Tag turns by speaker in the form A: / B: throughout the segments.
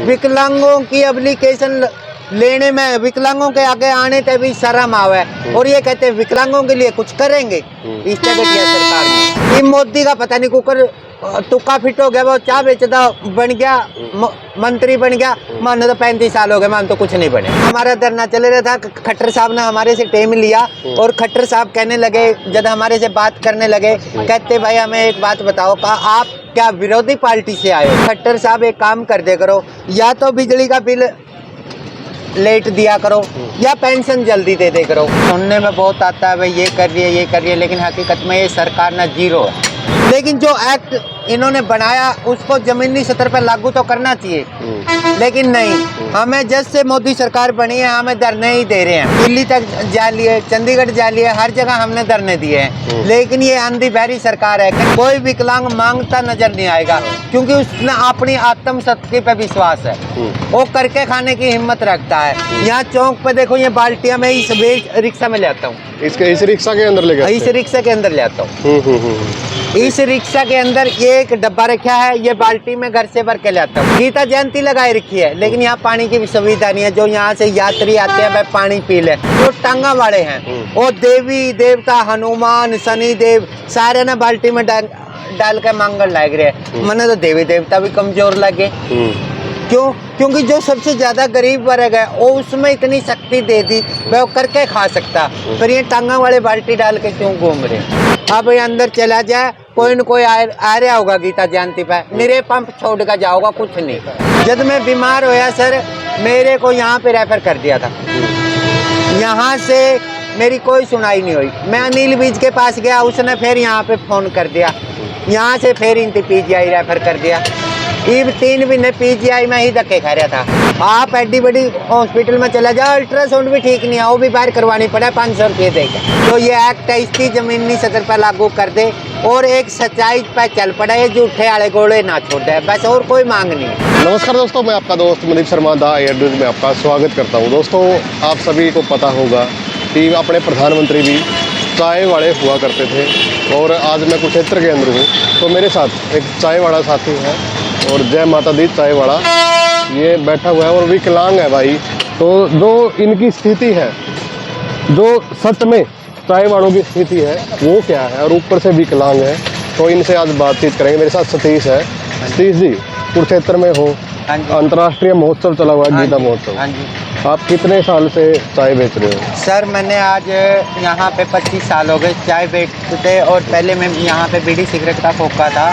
A: विकलांगों की एप्लीकेशन लेने में विकलांगों के आगे आने तक भी शर्म आवे और ये कहते हैं विकलांगों के लिए कुछ करेंगे। इस तरह की सरकार ने, ये मोदी का पता नहीं कुकर तुक्का फिट हो गया, वो चाय बेचता बन गया, मंत्री बन गया। मानो तो 35 साल हो गए, मान तो कुछ नहीं बने। हमारा धरना चल रहा था, खट्टर साहब ने हमारे से टाइम लिया और खट्टर साहब कहने लगे, जब हमारे से बात करने लगे, कहते भाई हमें एक बात बताओ, कहा आप क्या विरोधी पार्टी से आए हो? खट्टर साहब एक काम कर दे करो, या तो बिजली का बिल लेट दिया करो या पेंशन जल्दी दे करो। सुनने में बहुत आता है भाई ये कर रही है ये कर रही है, लेकिन हकीकत में ये सरकार ना जीरो है। लेकिन जो एक्ट इन्होंने बनाया उसको जमीनी स्तर पर लागू तो करना चाहिए, लेकिन नहीं। हमें जब से मोदी सरकार बनी है हमें धरने ही दे रहे हैं। दिल्ली तक जा लिए, चंडीगढ़ जा लिए, हर जगह हमने धरने दिए हैं। लेकिन ये अंधी बहरी सरकार है, कोई विकलांग मांगता नजर नहीं आएगा, क्योंकि उसने अपनी आत्मशक्ति पे विश्वास है, वो करके खाने की हिम्मत रखता है। यहाँ चौक पे देखो, ये बाल्टियां मैं इस रिक्शा में ले आता हूँ,
B: इस रिक्शा के अंदर ले
A: इस रिक्शा के अंदर ले आता हूँ। इस रिक्शा के अंदर ये एक डब्बा रखा है, ये बाल्टी में घर से भर के लाता हूँ। गीता जयंती लगाई रखी है, लेकिन यहाँ पानी की भी सुविधा नहीं है। जो यहाँ से यात्री आते हैं वह पानी पी ले। जो टांगा वाले हैं वो देवी देवता हनुमान शनि देव सारे ना बाल्टी में डाल के मांगल लग रहे। मैंने तो देवी देवता भी कमजोर लगे। क्यों? क्योंकि जो सबसे ज्यादा गरीब वर्ग है वो उसमें इतनी शक्ति दे दी, वह करके खा सकता, पर ये टांगा वाले बाल्टी डाल के क्यों घूम रहे? अब ये अंदर चला जाए, कोई न कोई आ रहा होगा गीता जयंती पे, मेरे पंप छोड़ कर जाओगा, कुछ नहीं। जब मैं बीमार होया सर, मेरे को यहाँ पे रेफर कर दिया था, यहाँ से मेरी कोई सुनाई नहीं हुई। मैं अनिल बीज के पास गया, उसने फिर यहाँ पे फोन कर दिया, यहाँ से फिर इनकी PGI रेफर कर दिया। ये 3 महीने PGI में ही धक्के खा रहा था। आप एडी बड़ी हॉस्पिटल में चला जाओ, अल्ट्रासाउंड भी ठीक नहीं है, वो भी बाहर करवानी पड़ा 500 रुपये देकर। तो ये एक्ट है, इसकी जमीनी सतर पर लागू कर दे और एक सच्चाई पर चल पड़े, ये झूठे आले गोले ना छोड़ दे, बस और कोई मांग नहीं।
B: नमस्कार दोस्तों, मैं आपका दोस्त मनदीप शर्मा दा एयर न्यूज़ में आपका स्वागत करता हूँ। दोस्तों, आप सभी को पता होगा कि अपने प्रधानमंत्री भी चाय वाले हुआ करते थे, और आज मैं कुरुक्षेत्र के अंदर हूँ, तो मेरे साथ एक चाय वाला साथी है और जय माता दी चाय वाला ये बैठा हुआ है और विकलांग है भाई। तो जो इनकी स्थिति है, जो सच में चाय वालों की स्थिति है वो क्या है, और ऊपर से विकलांग है, तो इनसे आज बातचीत करेंगे। मेरे साथ सतीश है। सतीश जी, कुरुक्षेत्र में हो, अंतर्राष्ट्रीय महोत्सव चला हुआ है, गीता महोत्सव। आप कितने साल से चाय बेच रहे हो?
A: सर मैंने आज यहाँ पे 25 साल हो गए चाय बेचते, और पहले मैं यहाँ पे बीड़ी सिगरेट का खोखा था,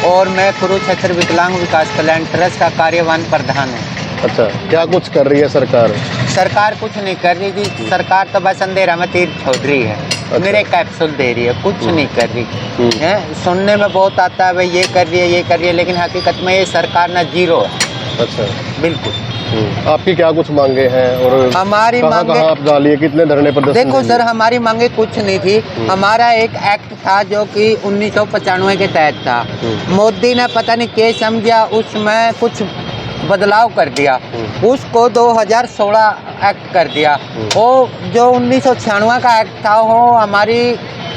A: और मैं कुरुक्षेत्र विकलांग विकास कल्याण ट्रस्ट का कार्यवाहन प्रधान हूँ।
B: अच्छा, क्या कुछ कर रही है सरकार?
A: सरकार कुछ नहीं कर रही थी, सरकार तो बस अंधेरा में तीर छोड़ रही है। अच्छा। मेरे कैप्सूल दे रही है, कुछ नहीं कर रही है। सुनने में बहुत आता है भाई ये कर रही है ये कर रही है, लेकिन हकीकत में ये सरकार ना जीरो है। अच्छा, बिल्कुल।
B: आपकी क्या कुछ मांगे हैं, और
A: हमारी मांगे
B: आप डालिए, कितने धरने पर?
A: देखो सर, हमारी मांगे कुछ नहीं थी। हमारा एक एक्ट था जो कि 1995 के तहत था। मोदी ने पता नहीं क्या समझा, उसमें कुछ बदलाव कर दिया, उसको 2016 एक्ट कर दिया। वो जो 1996 का एक्ट था वो हमारी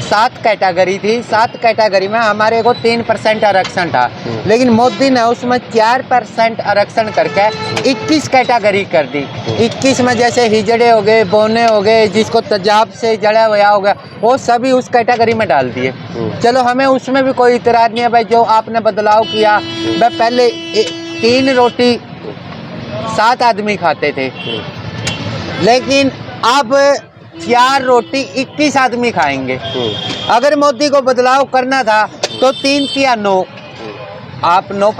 A: 7 कैटेगरी थी, 7 कैटेगरी में हमारे को 3% आरक्षण था, लेकिन मोदी ने उसमें 4% आरक्षण करके 21 कैटेगरी कर दी। 21 में जैसे हिजड़े हो गए, बोने हो गए, जिसको तेजाब से जड़ा हुआ हो गया, वो सभी उस कैटेगरी में डाल दिए। चलो, हमें उसमें भी कोई इतराज नहीं है भाई, जो आपने बदलाव किया। वह पहले 3 रोटी 7 आदमी खाते थे, लेकिन अब 4 रोटी 21 आदमी खाएंगे। अगर मोदी को बदलाव करना था तो 3 या 9, आप 9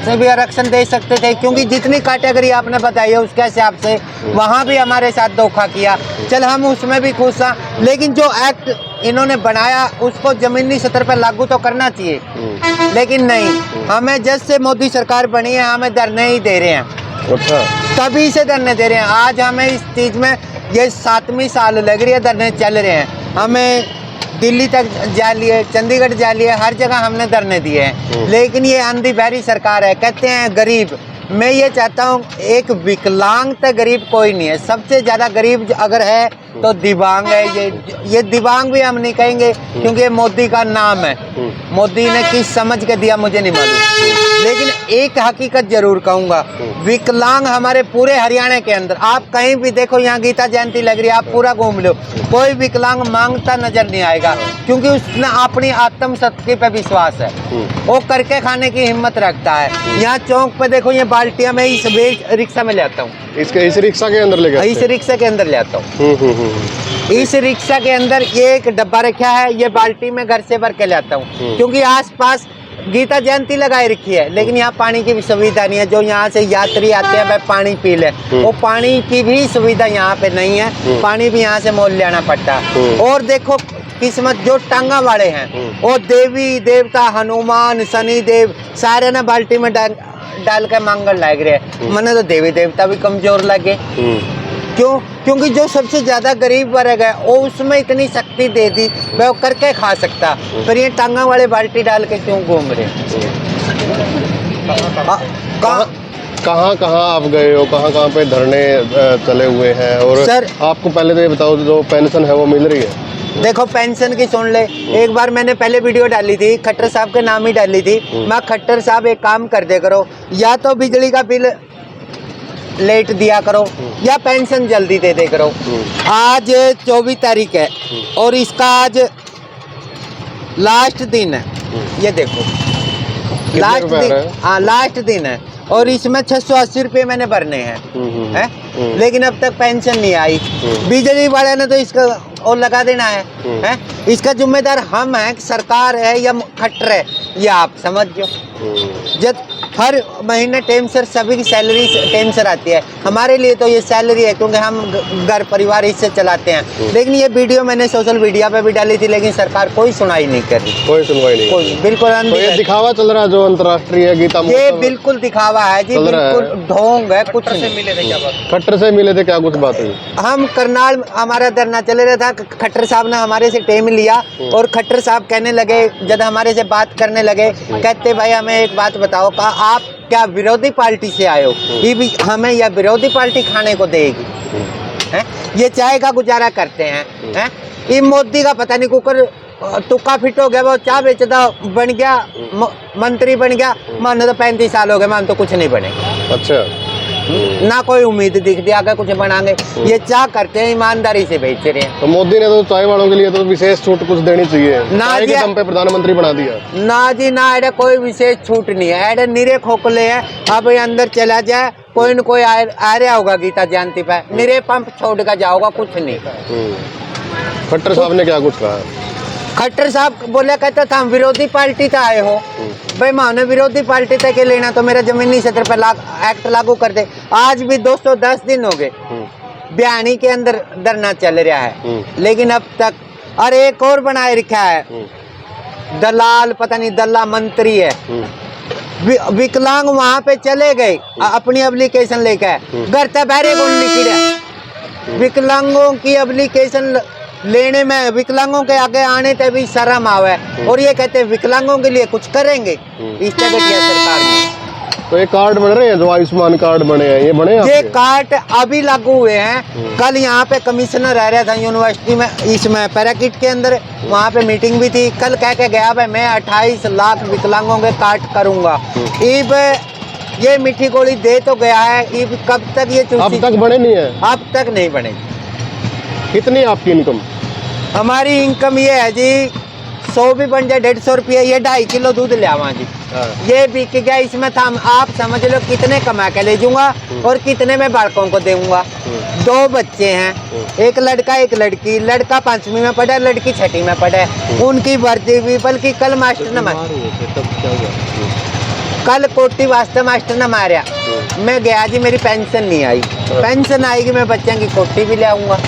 A: से भी आरक्षण दे सकते थे, क्योंकि जितनी कैटेगरी आपने बताई है उसके हिसाब से वहाँ भी हमारे साथ धोखा किया। चल, हम उसमें भी खुश हैं, लेकिन जो एक्ट इन्होंने बनाया उसको जमीनी स्तर पर लागू तो करना चाहिए, लेकिन नहीं। हमें जब से मोदी सरकार बनी है हमें धरने ही दे रहे हैं।
B: अच्छा,
A: तभी से धरने दे रहे हैं। आज हमें इस चीज़ में ये 7वीं साल लग रही है, धरने चल रहे हैं। हमें दिल्ली तक जा लिए, चंडीगढ़ जा लिए, हर जगह हमने धरने दिए हैं, लेकिन ये अंधी बहरी सरकार है। कहते हैं गरीब, मैं ये चाहता हूँ एक विकलांग तो गरीब कोई नहीं है, सबसे ज़्यादा गरीब अगर है तो दिव्यांग है। ये दिव्यांग भी हम नहीं कहेंगे क्योंकि ये मोदी का नाम है। मोदी ने किस समझ के दिया मुझे नहीं मालूम, लेकिन एक हकीकत जरूर कहूंगा, विकलांग हमारे पूरे हरियाणा के अंदर आप कहीं भी देखो, यहाँ गीता जयंती लग रही है, आप पूरा घूम लो, कोई विकलांग मांगता नजर नहीं आएगा, क्योंकि उसने अपनी आत्मशक्ति पे विश्वास है, वो करके खाने की हिम्मत रखता है। यहाँ चौक पे देखो, ये बाल्टियां मैं इस रिक्शा में ले आता हूँ,
B: इस रिक्शा के अंदर ले गए?
A: इस रिक्शा के अंदर ले आता हूँ। इस रिक्शा के अंदर ये एक डब्बा रखा है, ये बाल्टी में घर से भर के ले आता हूँ, क्योंकि आसपास गीता जयंती लगाई रखी है, लेकिन यहाँ पानी की भी सुविधा नहीं है। जो यहाँ से यात्री आते हैं भाई पानी पी ले, वो पानी की भी सुविधा यहाँ पे नहीं है, पानी भी यहाँ से मोल लेना पड़ता है। और देखो किस्मत, जो टांगा वाले हैं वो देवी देवता हनुमान शनि देव सारे ना बाल्टी में डाल के मांगल लग रहे। मैंने तो देवी देवता भी कमजोर लगे। क्यों? क्योंकि जो सबसे ज्यादा गरीब वर्ग है वो उसमें इतनी शक्ति दे दी, वह करके खा सकता, पर ये टांगा वाले बाल्टी डाल के क्यों घूम रहे?
B: कहाँ कहाँ आप गए हो, कहाँ कहाँ पे धरने चले हुए हैं? और
A: सर
B: आपको पहले तो ये बताओ, जो पेंशन है वो मिल रही है?
A: देखो पेंशन की सुन ले, एक बार मैंने पहले वीडियो डाली थी, खट्टर साहब के नाम ही डाली थी, मैं खट्टर साहब एक काम कर दे करो, या तो बिजली का बिल लेट दिया करो या पेंशन जल्दी दे दे करो। आज 24 तारीख है और इसका आज लास्ट दिन है, ये देखो लास्ट दिन, हाँ लास्ट दिन है, और इसमें 680 रुपये मैंने भरने हैं, लेकिन अब तक पेंशन नहीं आई। बिजली वाले ने तो इसका और लगा देना है? इसका जिम्मेदार हम हैं, सरकार है या खट्टर है, ये आप समझ जो। जब हर महीने टाइम से सभी की सैलरी टाइम से आती है, हमारे लिए तो ये सैलरी है क्योंकि हम घर परिवार इससे चलाते हैं। लेकिन ये वीडियो मैंने सोशल मीडिया पे भी डाली थी, लेकिन सरकार कोई सुनाई नहीं कर रही,
B: कोई सुनवाई नहीं,
A: कोई बिल्कुल।
B: तो ये दिखावा चल रहा है जो अंतर्राष्ट्रीय गीता,
A: ये बिल्कुल दिखावा है जी, बिल्कुल ढोंग है, कुछ नहीं।
B: खट्टर से मिले थे, क्या कुछ बात हुई?
A: हम करनाल हमारा धरना चले रहा था, खट्टर साहब ने हमारे से टाइम लिया और खट्टर साहब कहने लगे, जब हमारे से बात करने लगे, कहते भाई हमें एक बात बताओ, कहा आप क्या विरोधी पार्टी से आए हो, ये भी हमें या विरोधी पार्टी खाने को देगी? हैं? ये चाय का गुजारा करते हैं? ये मोदी का पता नहीं कुकर तुक्का फिट हो गया, वो चाय बेचता बन गया, मंत्री बन गया, मानो तो 35 साल हो गए, मान तो कुछ नहीं बने।
B: अच्छा,
A: ना कोई उम्मीद दिख दी आगे कुछ बनाएंगे, ये चाह करते हैं, ईमानदारी से बेच रहे हैं।
B: तो मोदी ने तो चाय वालों के लिए तो विशेष छूट कुछ देनी चाहिए,
A: ना
B: चाय के दम पे प्रधानमंत्री बना दिया।
A: ना जी ना, ऐडे कोई विशेष छूट नहीं है, ऐडे निरे खोखले हैं। अब अंदर चला जाए, कोई न कोई आ रहा होगा गीता जयंती पे, निरे पंप छोड़ कर जाओगा, कुछ नहीं।
B: खट्टर साहब ने क्या कुछ कहा?
A: खट्टर साहब बोले, कहता था हम विरोधी पार्टी से आए हो, भाई मानो विरोधी पार्टी तक के लेना तो मेरा जमीनी क्षेत्र पर एक्ट लागू कर दे। आज भी 210 दिन हो गए बयानी के अंदर धरना चल रहा है, लेकिन अब तक। और एक और बनाए रखा है दलाल, पता नहीं दल्ला मंत्री है, विकलांग वहां पे चले गए अपनी एप्लीकेशन लेकर, घर तक बहरे को निकला। विकलांगों की एप्लीकेशन लेने में, विकलांगों के आगे आने तक भी शर्म आवे, और ये कहते हैं विकलांगों के लिए कुछ करेंगे। इस तरह की सरकार ने
B: तो ये कार्ड बन रहे हैं, जो आयुष्मान कार्ड बने हैं, ये बने हैं?
A: ये कार्ड अभी लागू हुए हैं। कल यहाँ पे कमिश्नर रह रहा था यूनिवर्सिटी में, इसमें पैराकिट के अंदर, वहाँ पे मीटिंग भी थी। कल कह के गया भाई मैं 28 लाख विकलांगों के कार्ड करूंगा। इब ये मीठी गोली दे तो गया है, इब कब तक ये
B: अब तक बने नहीं है?
A: अब तक नहीं बने।
B: कितनी आपकी इनकम?
A: हमारी इनकम ये है जी, 100 भी बन जाए 150 रुपये, ये 2.5 किलो दूध ले आवा जी, ये बिक गया। इसमें था, आप समझ लो कितने कमा के ले जाऊंगा और कितने में बालकों को दूंगा। 2 बच्चे हैं, एक लड़का एक लड़की, लड़का 5वीं में पढ़ा, लड़की 6ठी में पढ़े। उनकी वर्दी भी, बल्कि कल मास्टर ने कल कोटी वास्ते मास्टर ने मारा, मैं गया जी, मेरी पेंशन नहीं आई, पेंशन आएगी मैं बच्चों की कोटी भी ले आऊंगा।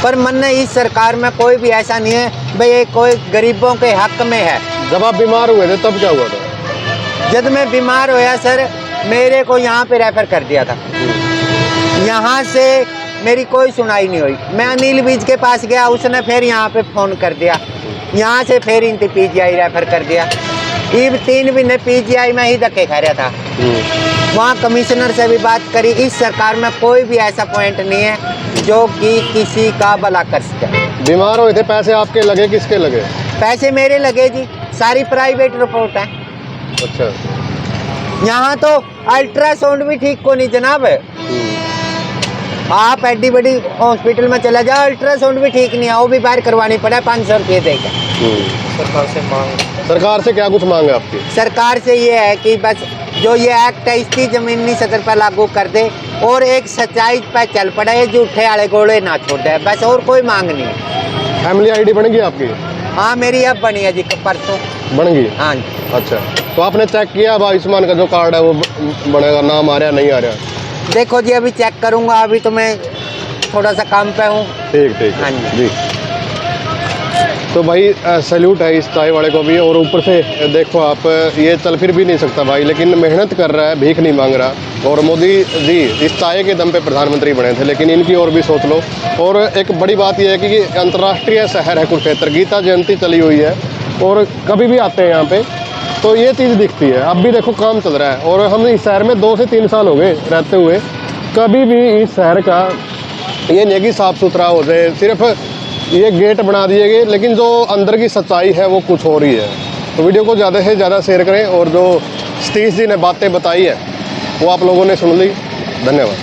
A: पर मन ने इस सरकार में कोई भी ऐसा नहीं है भाई ये कोई गरीबों के हक में है।
B: जब आप बीमार हुए थे तब क्या हुआ था?
A: जब मैं बीमार होया सर, मेरे को यहाँ पे रेफर कर दिया था, यहाँ से मेरी कोई सुनाई नहीं हुई। मैं अनिल बीज के पास गया, उसने फिर यहाँ पे फ़ोन कर दिया, यहाँ से फिर इनकी PGI रेफर कर दिया। इब 3 महीने PGI में ही धक्के खा रहा था। वहाँ कमिश्नर से भी बात करी। इस सरकार में कोई भी ऐसा पॉइंट नहीं है जो कि किसी का भला कर सके।
B: बीमार हुए थे, पैसे आपके लगे, किसके लगे?
A: पैसे मेरे लगे जी, सारी प्राइवेट रिपोर्ट है।
B: अच्छा।
A: यहाँ तो अल्ट्रासाउंड भी ठीक को नहीं जनाब। आप एडी बड़ी हॉस्पिटल में चला जाओ, अल्ट्रासाउंड भी ठीक नहीं है, वो भी बाहर करवानी पड़ा 500 रुपये देकर।
B: सरकार से क्या कुछ मांग है आपकी?
A: सरकार से ये है कि बस जो ये एक्ट है इसकी ज़मीनी सतह पर लागू कर दे और एक सच्चाई पर चल पड़े, ये झूठे आड़े गोड़े ना छोड़ दे, बस और कोई मांग नहीं है।
B: फैमिली आईडी बनेगी आपकी?
A: हाँ मेरी अब बनी है जी, परसों
B: बन गई।
A: हाँ जी।
B: अच्छा, तो आपने चेक किया अब आयुष्मान का जो कार्ड है वो बनेगा, नाम आ रहा नहीं आ रहा?
A: देखो जी अभी चेक करूँगा, अभी तो मैं थोड़ा सा काम पे हूँ।
B: ठीक ठीक
A: हाँ
B: जी। तो भाई सैल्यूट है इस चाय वाले को भी। और ऊपर से देखो आप, ये चल फिर भी नहीं सकता भाई, लेकिन मेहनत कर रहा है, भीख नहीं मांग रहा। और मोदी जी इस चाय के दम पे प्रधानमंत्री बने थे, लेकिन इनकी और भी सोच लो। और एक बड़ी बात यह है कि अंतर्राष्ट्रीय शहर है कुरुक्षेत्र, गीता जयंती चली हुई है और कभी भी आते हैं यहाँ पे तो ये चीज़ दिखती है। अब भी देखो काम चल रहा है और हम इस शहर में 2 से 3 साल हो गए रहते हुए, कभी भी इस शहर का ये नहीं कि साफ़ सुथरा हो जाए, सिर्फ ये गेट बना दिए गए, लेकिन जो अंदर की सच्चाई है वो कुछ और ही है। तो वीडियो को ज़्यादा से ज़्यादा शेयर करें और जो सतीश जी ने बातें बताई है वो आप लोगों ने सुन ली। धन्यवाद।